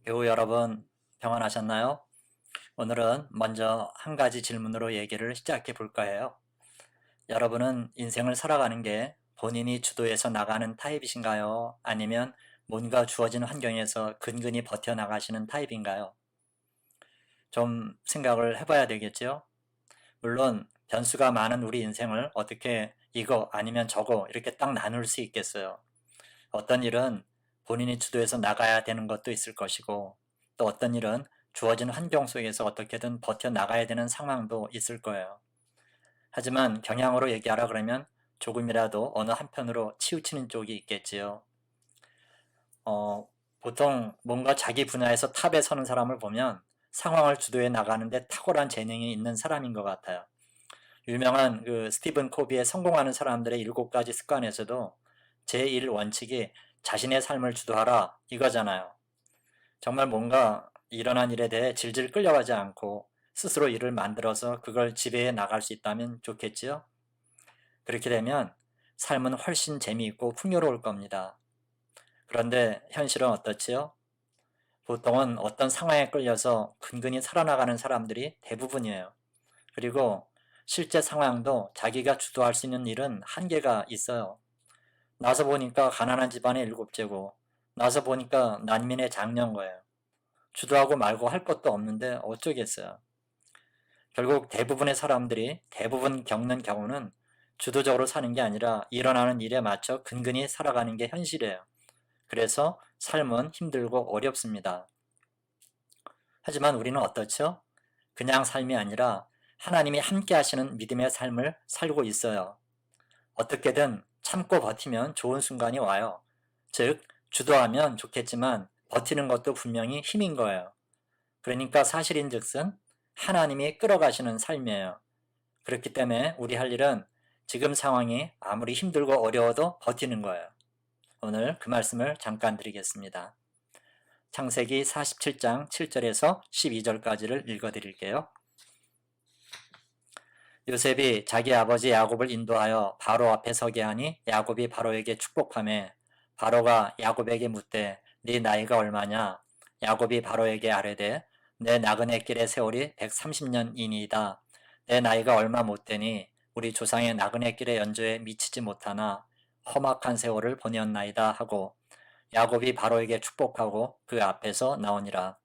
배우 여러분, 평안하셨나요? 오늘은 먼저 한 가지 질문으로 얘기를 시작해 볼까 해요. 여러분은 인생을 살아가는 게 본인이 주도해서 나가는 타입이신가요? 아니면 뭔가 주어진 환경에서 근근히 버텨나가시는 타입인가요? 좀 생각을 해봐야 되겠죠? 물론 변수가 많은 우리 인생을 어떻게 이거 아니면 저거 이렇게 딱 나눌 수 있겠어요. 어떤 일은 본인이 주도해서 나가야 되는 것도 있을 것이고, 또 어떤 일은 주어진 환경 속에서 어떻게든 버텨나가야 되는 상황도 있을 거예요. 하지만 경향으로 얘기하라 그러면 조금이라도 어느 한편으로 치우치는 쪽이 있겠지요. 보통 뭔가 자기 분야에서 탑에 서는 사람을 보면 상황을 주도해 나가는데 탁월한 재능이 있는 사람인 것 같아요. 유명한 그 스티븐 코비의 성공하는 사람들의 7가지 습관에서도 제1 원칙이 자신의 삶을 주도하라 이거잖아요. 정말 뭔가 일어난 일에 대해 질질 끌려가지 않고 스스로 일을 만들어서 그걸 지배해 나갈 수 있다면 좋겠지요? 그렇게 되면 삶은 훨씬 재미있고 풍요로울 겁니다. 그런데 현실은 어떻지요? 보통은 어떤 상황에 끌려서 근근히 살아나가는 사람들이 대부분이에요. 그리고 실제 상황도 자기가 주도할 수 있는 일은 한계가 있어요. 나서 보니까 가난한 집안의 7째고 나서 보니까 난민의 장녀인 거예요. 주도하고 말고 할 것도 없는데 어쩌겠어요. 결국 대부분의 사람들이 대부분 겪는 경우는 주도적으로 사는 게 아니라 일어나는 일에 맞춰 근근히 살아가는 게 현실이에요. 그래서 삶은 힘들고 어렵습니다. 하지만 우리는 어떻죠? 그냥 삶이 아니라 하나님이 함께 하시는 믿음의 삶을 살고 있어요. 어떻게든 참고 버티면 좋은 순간이 와요. 즉, 주도하면 좋겠지만 버티는 것도 분명히 힘인 거예요. 그러니까 사실인즉슨 하나님이 끌어가시는 삶이에요. 그렇기 때문에 우리 할 일은 지금 상황이 아무리 힘들고 어려워도 버티는 거예요. 오늘 그 말씀을 잠깐 드리겠습니다. 창세기 47장 7절에서 12절까지를 읽어드릴게요. 요셉이 자기 아버지 야곱을 인도하여 바로 앞에 서게 하니 야곱이 바로에게 축복하며 바로가 야곱에게 묻되 네 나이가 얼마냐? 야곱이 바로에게 아뢰되 내 나그네 길의 세월이 130년이니이다. 내 나이가 얼마 못 되니 우리 조상의 나그네 길의 연조에 미치지 못하나 험악한 세월을 보내었나이다 하고 야곱이 바로에게 축복하고 그 앞에서 나오니라.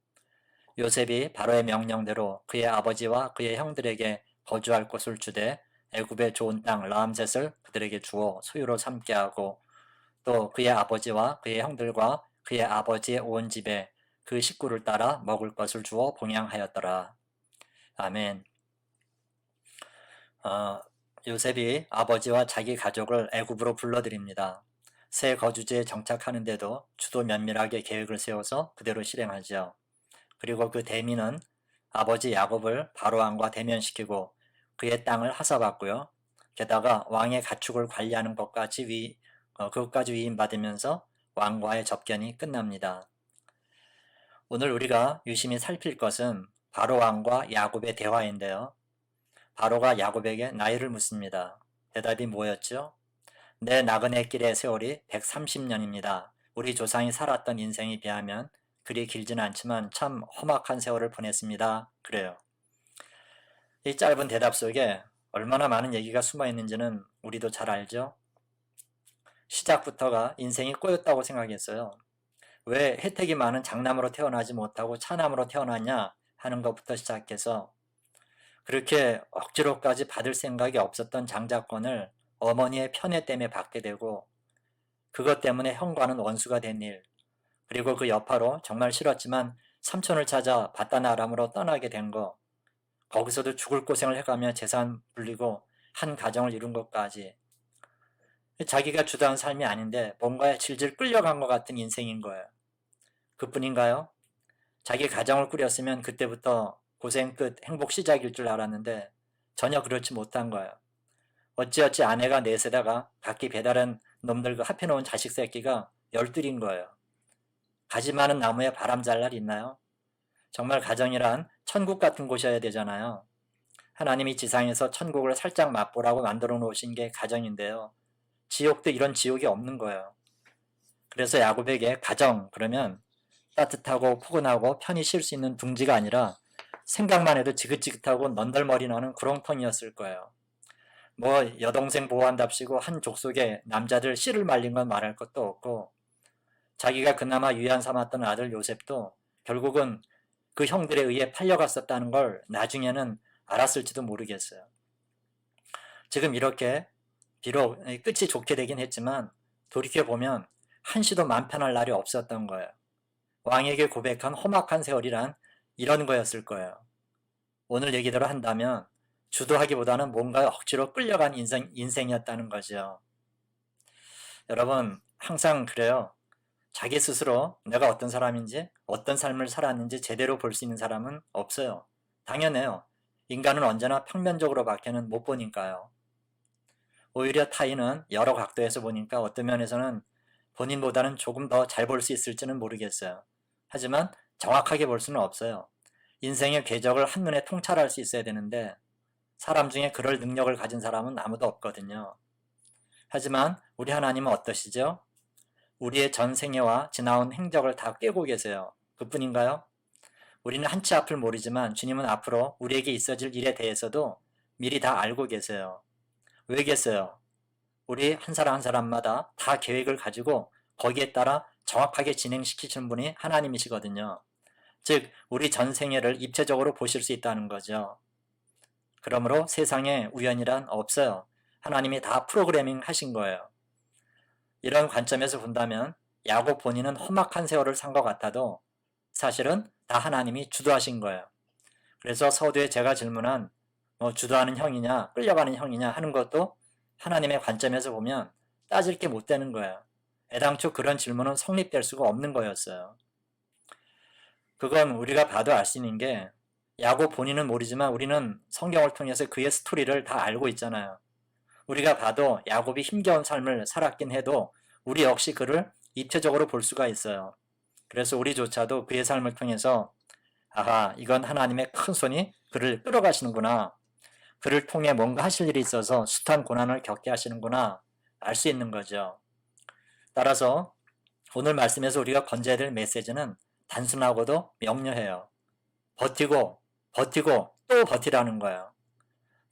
요셉이 바로의 명령대로 그의 아버지와 그의 형들에게 거주할 곳을 주되 애굽의 좋은 땅 라암셋을 그들에게 주어 소유로 삼게 하고 또 그의 아버지와 그의 형들과 그의 아버지의 온 집에 그 식구를 따라 먹을 것을 주어 봉양하였더라. 아멘. 요셉이 아버지와 자기 가족을 애굽으로 불러들입니다. 새 거주지에 정착하는데도 주도 면밀하게 계획을 세워서 그대로 실행하지요. 그리고 그 대민은 아버지 야곱을 바로왕과 대면시키고 그의 땅을 하사받고요. 게다가 왕의 가축을 관리하는 그것까지 위임받으면서 왕과의 접견이 끝납니다. 오늘 우리가 유심히 살필 것은 바로왕과 야곱의 대화인데요. 바로가 야곱에게 나이를 묻습니다. 대답이 뭐였죠? 내 나그네 길의 세월이 130년입니다. 우리 조상이 살았던 인생에 비하면 그리 길진 않지만 참 험악한 세월을 보냈습니다. 그래요. 이 짧은 대답 속에 얼마나 많은 얘기가 숨어 있는지는 우리도 잘 알죠? 시작부터가 인생이 꼬였다고 생각했어요. 왜 혜택이 많은 장남으로 태어나지 못하고 차남으로 태어났냐 하는 것부터 시작해서 그렇게 억지로까지 받을 생각이 없었던 장자권을 어머니의 편애 때문에 받게 되고 그것 때문에 형과는 원수가 된 일, 그리고 그 여파로 정말 싫었지만 삼촌을 찾아 바다나람으로 떠나게 된 거, 거기서도 죽을 고생을 해가며 재산 불리고 한 가정을 이룬 것까지 자기가 주도한 삶이 아닌데 뭔가에 질질 끌려간 것 같은 인생인 거예요. 그뿐인가요? 자기 가정을 꾸렸으면 그때부터 고생 끝 행복 시작일 줄 알았는데 전혀 그렇지 못한 거예요. 어찌어찌 아내가 넷에다가 각기 배달한 놈들 그 합해놓은 자식 새끼가 12인 거예요. 가지 많은 나무에 바람 잘 날 있나요? 정말 가정이란 천국 같은 곳이어야 되잖아요. 하나님이 지상에서 천국을 살짝 맛보라고 만들어 놓으신 게 가정인데요. 지옥도 이런 지옥이 없는 거예요. 그래서 야곱에게 가정 그러면 따뜻하고 포근하고 편히 쉴 수 있는 둥지가 아니라 생각만 해도 지긋지긋하고 넌덜머리 나는 구렁텅이였을 거예요. 뭐 여동생 보호한답시고 한 족속에 남자들 씨를 말린 건 말할 것도 없고, 자기가 그나마 위안 삼았던 아들 요셉도 결국은 그 형들에 의해 팔려갔었다는 걸 나중에는 알았을지도 모르겠어요. 지금 이렇게 비록 끝이 좋게 되긴 했지만 돌이켜보면 한시도 맘 편할 날이 없었던 거예요. 왕에게 고백한 험악한 세월이란 이런 거였을 거예요. 오늘 얘기대로 한다면 주도하기보다는 뭔가 억지로 끌려간 인생이었다는 거죠. 여러분, 항상 그래요. 자기 스스로 내가 어떤 사람인지, 어떤 삶을 살았는지 제대로 볼 수 있는 사람은 없어요. 당연해요. 인간은 언제나 평면적으로 밖에는 못 보니까요. 오히려 타인은 여러 각도에서 보니까 어떤 면에서는 본인보다는 조금 더 잘 볼 수 있을지는 모르겠어요. 하지만 정확하게 볼 수는 없어요. 인생의 궤적을 한눈에 통찰할 수 있어야 되는데 사람 중에 그럴 능력을 가진 사람은 아무도 없거든요. 하지만 우리 하나님은 어떠시죠? 우리의 전 생애와 지나온 행적을 다 꿰고 계세요. 그뿐인가요? 우리는 한 치 앞을 모르지만 주님은 앞으로 우리에게 있어질 일에 대해서도 미리 다 알고 계세요. 왜 계세요? 우리 한 사람 한 사람마다 다 계획을 가지고 거기에 따라 정확하게 진행시키시는 분이 하나님이시거든요. 즉 우리 전 생애를 입체적으로 보실 수 있다는 거죠. 그러므로 세상에 우연이란 없어요. 하나님이 다 프로그래밍 하신 거예요. 이런 관점에서 본다면 야곱 본인은 험악한 세월을 산 것 같아도 사실은 다 하나님이 주도하신 거예요. 그래서 서두에 제가 질문한 주도하는 형이냐 끌려가는 형이냐 하는 것도 하나님의 관점에서 보면 따질 게 못 되는 거예요. 애당초 그런 질문은 성립될 수가 없는 거였어요. 그건 우리가 봐도 알 수 있는 게 야곱 본인은 모르지만 우리는 성경을 통해서 그의 스토리를 다 알고 있잖아요. 우리가 봐도 야곱이 힘겨운 삶을 살았긴 해도 우리 역시 그를 입체적으로 볼 수가 있어요. 그래서 우리조차도 그의 삶을 통해서 아하, 이건 하나님의 큰 손이 그를 끌어가시는구나. 그를 통해 뭔가 하실 일이 있어서 숱한 고난을 겪게 하시는구나. 알 수 있는 거죠. 따라서 오늘 말씀에서 우리가 건져야 될 메시지는 단순하고도 명료해요. 버티고 버티고 또 버티라는 거예요.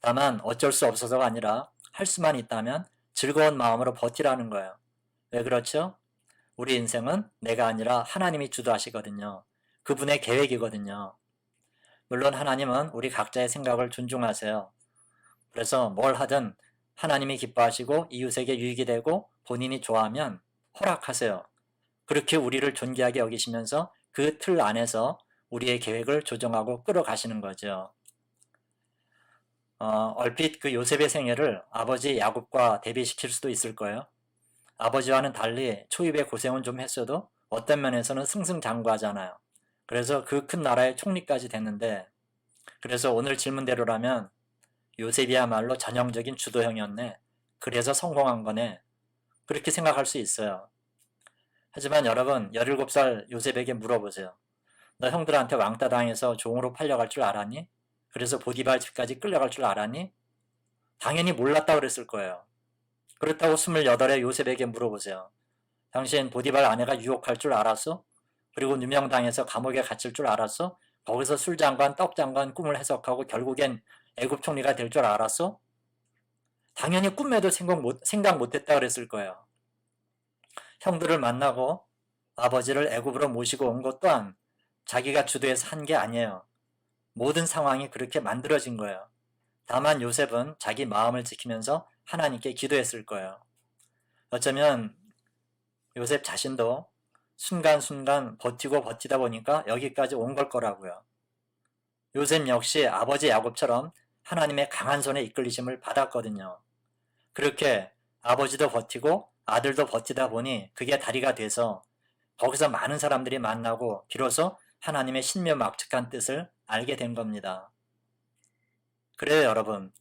다만 어쩔 수 없어서가 아니라 할 수만 있다면 즐거운 마음으로 버티라는 거예요. 왜 그렇죠? 우리 인생은 내가 아니라 하나님이 주도하시거든요. 그분의 계획이거든요. 물론 하나님은 우리 각자의 생각을 존중하세요. 그래서 뭘 하든 하나님이 기뻐하시고 이웃에게 유익이 되고 본인이 좋아하면 허락하세요. 그렇게 우리를 존귀하게 여기시면서 그 틀 안에서 우리의 계획을 조정하고 끌어가시는 거죠. 얼핏 그 요셉의 생애를 아버지 야곱과 대비시킬 수도 있을 거예요. 아버지와는 달리 초입의 고생은 좀 했어도 어떤 면에서는 승승장구하잖아요. 그래서 그 큰 나라의 총리까지 됐는데, 그래서 오늘 질문대로라면 요셉이야말로 전형적인 주도형이었네. 그래서 성공한 거네. 그렇게 생각할 수 있어요. 하지만 여러분, 17살 요셉에게 물어보세요. 너 형들한테 왕따 당해서 종으로 팔려갈 줄 알았니? 그래서 보디발 집까지 끌려갈 줄 알았니? 당연히 몰랐다 그랬을 거예요. 그렇다고 28의 요셉에게 물어보세요. 당신 보디발 아내가 유혹할 줄 알았어? 그리고 누명당해서 감옥에 갇힐 줄 알았어? 거기서 술장관, 떡장관 꿈을 해석하고 결국엔 애굽 총리가 될 줄 알았어? 당연히 꿈에도 생각 못했다 그랬을 거예요. 형들을 만나고 아버지를 애굽으로 모시고 온 것 또한 자기가 주도해서 한 게 아니에요. 모든 상황이 그렇게 만들어진 거예요. 다만 요셉은 자기 마음을 지키면서 하나님께 기도했을 거예요. 어쩌면 요셉 자신도 순간순간 버티고 버티다 보니까 여기까지 온 걸 거라고요. 요셉 역시 아버지 야곱처럼 하나님의 강한 손에 이끌리심을 받았거든요. 그렇게 아버지도 버티고 아들도 버티다 보니 그게 다리가 돼서 거기서 많은 사람들이 만나고 비로소 하나님의 신묘막측한 뜻을 알게 된 겁니다. 그래요, 여러분.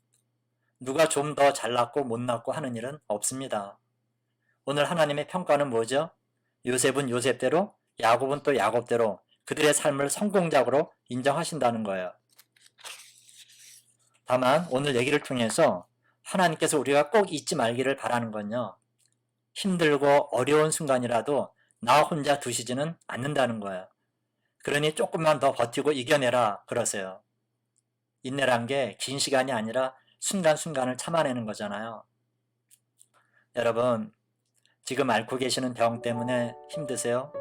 누가 좀 더 잘났고 못났고 하는 일은 없습니다. 오늘 하나님의 평가는 뭐죠? 요셉은 요셉대로, 야곱은 또 야곱대로 그들의 삶을 성공적으로 인정하신다는 거예요. 다만 오늘 얘기를 통해서 하나님께서 우리가 꼭 잊지 말기를 바라는 건요. 힘들고 어려운 순간이라도 나 혼자 두시지는 않는다는 거예요. 그러니 조금만 더 버티고 이겨내라 그러세요. 인내란 게 긴 시간이 아니라 순간순간을 참아내는 거잖아요. 여러분, 지금 앓고 계시는 병 때문에 힘드세요?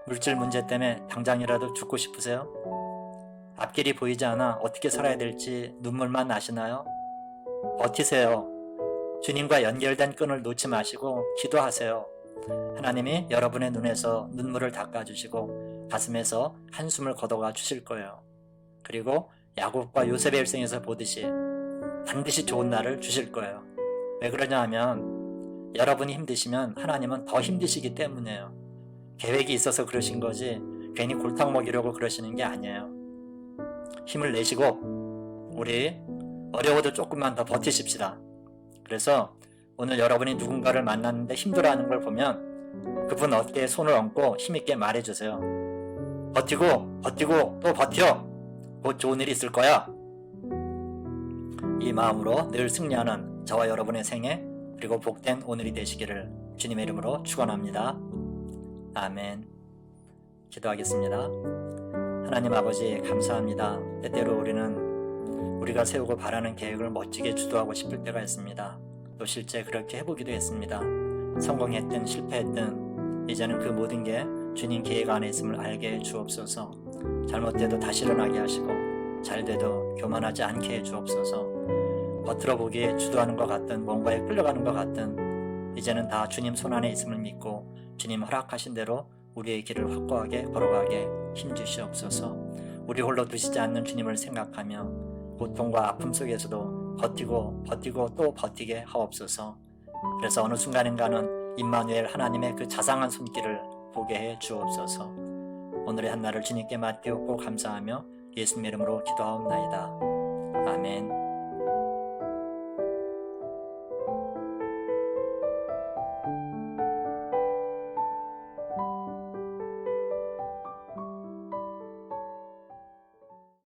물질 문제 때문에 당장이라도 죽고 싶으세요? 앞길이 보이지 않아 어떻게 살아야 될지 눈물만 나시나요? 버티세요. 주님과 연결된 끈을 놓지 마시고 기도하세요. 하나님이 여러분의 눈에서 눈물을 닦아주시고 가슴에서 한숨을 걷어가 주실 거예요. 그리고 야곱과 요셉의 일생에서 보듯이 반드시 좋은 날을 주실 거예요. 왜 그러냐 하면 여러분이 힘드시면 하나님은 더 힘드시기 때문이에요. 계획이 있어서 그러신 거지 괜히 골탕 먹이려고 그러시는 게 아니에요. 힘을 내시고 우리 어려워도 조금만 더 버티십시다. 그래서 오늘 여러분이 누군가를 만났는데 힘들어하는 걸 보면 그분 어깨에 손을 얹고 힘있게 말해주세요. 버티고 또 버텨. 곧 좋은 일이 있을 거야. 이 마음으로 늘 승리하는 저와 여러분의 생애 그리고 복된 오늘이 되시기를 주님의 이름으로 축원합니다. 아멘. 기도하겠습니다. 하나님 아버지 감사합니다. 때때로 우리는 우리가 세우고 바라는 계획을 멋지게 주도하고 싶을 때가 있습니다. 또 실제 그렇게 해보기도 했습니다. 성공했든 실패했든 이제는 그 모든 게 주님 계획 안에 있음을 알게 해 주옵소서. 잘못돼도 다시 일어나게 하시고 잘돼도 교만하지 않게 해 주옵소서. 겉으로 보기에 주도하는 것 같든 뭔가에 끌려가는 것 같든 이제는 다 주님 손안에 있음을 믿고 주님 허락하신 대로 우리의 길을 확고하게 걸어가게 힘주시옵소서. 우리 홀로 두시지 않는 주님을 생각하며 고통과 아픔 속에서도 버티고 또 버티게 하옵소서. 그래서 어느 순간인가는 임마누엘 하나님의 그 자상한 손길을 보게 해 주옵소서. 오늘의 한날을 주님께 맡기옵고 감사하며 예수님 이름으로 기도하옵나이다. 아멘.